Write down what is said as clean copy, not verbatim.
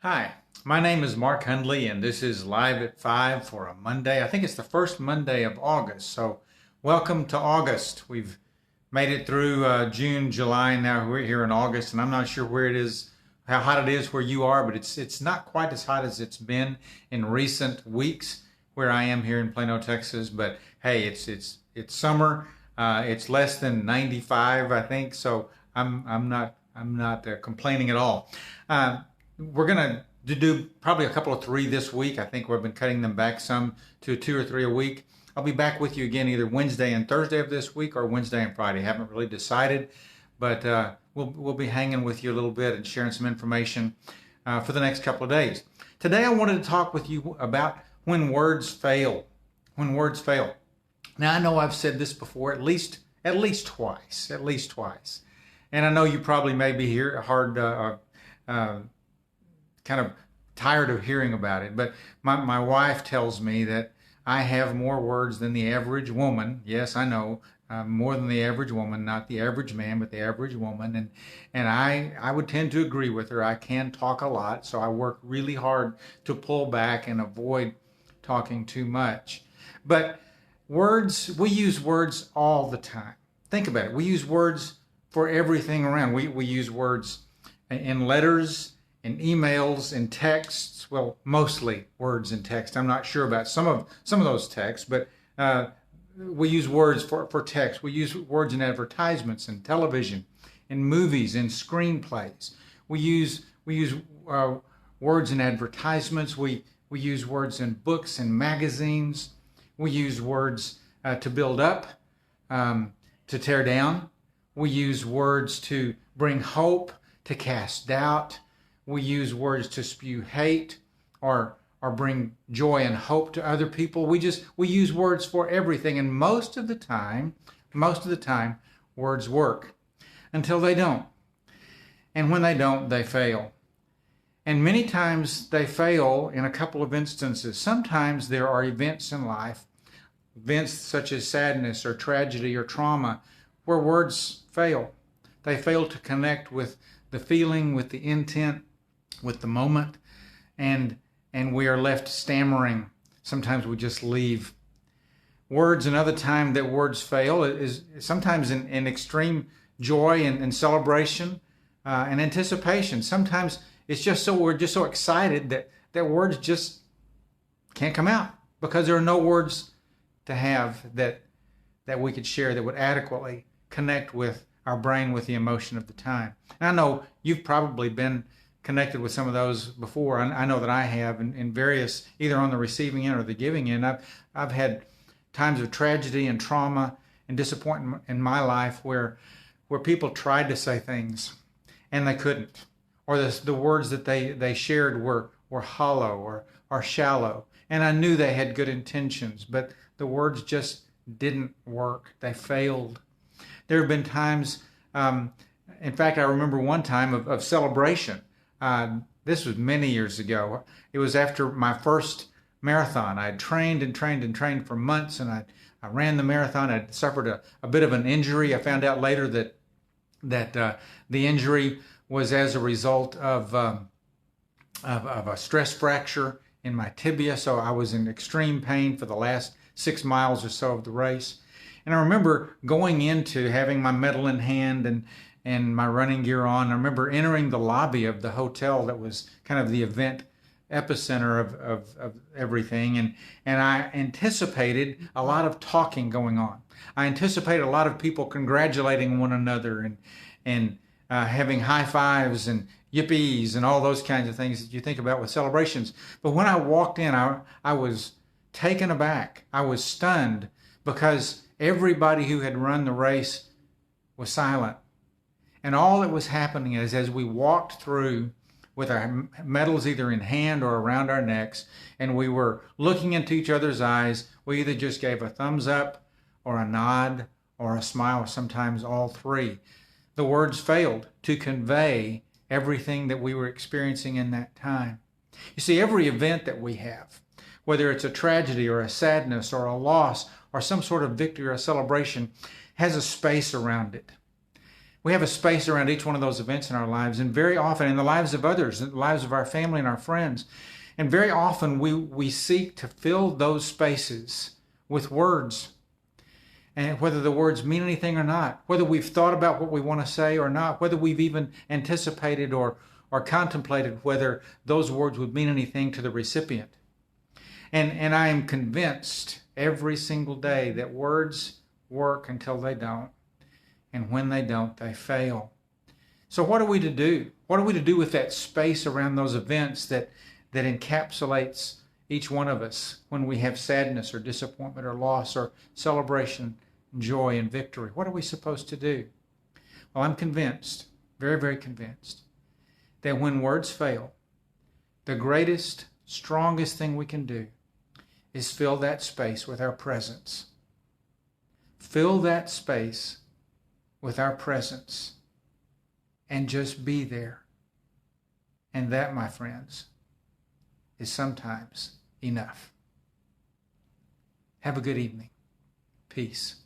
Hi, my name is Mark Hundley, and this is Live at 5 for a Monday. I think it's the first Monday of August, so welcome to August. We've made it through June, July, and now we're here in August, and I'm not sure where it is, how hot it is where you are, but it's not quite as hot as it's been in recent weeks where I am here in Plano, Texas. But hey, it's summer. It's less than 95, I think, so I'm not complaining at all. We're going to do probably a couple of three this week. I think we've been cutting them back some to two or three a week. I'll be back with you again either Wednesday and Thursday of this week or Wednesday and Friday. Haven't really decided, but we'll be hanging with you a little bit and sharing some information for the next couple of days. Today I wanted to talk with you about when words fail. When words fail. Now I know I've said this before at least twice, and I know you probably may be here kind of tired of hearing about it, but my wife tells me that I have more words than the average woman. Yes, I know, more than the average woman, not the average man, but the average woman. And I would tend to agree with her. I can talk a lot, so I work really hard to pull back and avoid talking too much. But we use words all the time. Think about it. We use words for everything around. We use words in letters, in emails, in texts. Well, mostly words in text. I'm not sure about some of those texts, but we use words for text. We use words in advertisements, in television, in movies, in screenplays. We use words in advertisements. We use words in books and magazines. We use words to build up, to tear down. We use words to bring hope, to cast doubt. We use words to spew hate or bring joy and hope to other people. We use words for everything, and most of the time, words work until they don't. And when they don't, they fail. And many times they fail in a couple of instances. Sometimes there are events in life, events such as sadness or tragedy or trauma, where words fail. They fail to connect with the feeling, with the intent, with the moment, and we are left stammering. Sometimes we just leave. Words, another time that words fail is sometimes in extreme joy and celebration and anticipation. Sometimes it's just we're just so excited that words just can't come out because there are no words to have that we could share that would adequately connect with our brain, with the emotion of the time. And I know you've probably been connected with some of those before. I know that I have in various, either on the receiving end or the giving end. I've had times of tragedy and trauma and disappointment in my life where people tried to say things and they couldn't, or the words that they shared were hollow or shallow. And I knew they had good intentions, but the words just didn't work. They failed. There have been times, in fact, I remember one time of celebration. This was many years ago. It was after my first marathon. I had trained and trained and trained for months, and I ran the marathon. I'd suffered a bit of an injury. I found out later that the injury was as a result of a stress fracture in my tibia. So I was in extreme pain for the last 6 miles or so of the race. And I remember going into having my medal in hand and my running gear on. I remember entering the lobby of the hotel that was kind of the event epicenter of everything. And I anticipated a lot of talking going on. I anticipated a lot of people congratulating one another and having high fives and yippies and all those kinds of things that you think about with celebrations. But when I walked in, I was taken aback. I was stunned because everybody who had run the race was silent. And all that was happening is as we walked through with our medals either in hand or around our necks, and we were looking into each other's eyes, we either just gave a thumbs up or a nod or a smile, sometimes all three. The words failed to convey everything that we were experiencing in that time. You see, every event that we have, whether it's a tragedy or a sadness or a loss or some sort of victory or a celebration, has a space around it. We have a space around each one of those events in our lives, and very often in the lives of others, in the lives of our family and our friends. And very often we seek to fill those spaces with words. And whether the words mean anything or not, whether we've thought about what we want to say or not, whether we've even anticipated or contemplated whether those words would mean anything to the recipient. And I am convinced every single day that words work until they don't. And when they don't, they fail. So what are we to do? What are we to do with that space around those events that encapsulates each one of us when we have sadness or disappointment or loss or celebration, joy and victory? What are we supposed to do? Well, I'm convinced, very, very convinced, that when words fail, the greatest, strongest thing we can do is fill that space with our presence. Fill that space with our presence and just be there. And that, my friends, is sometimes enough. Have a good evening. Peace.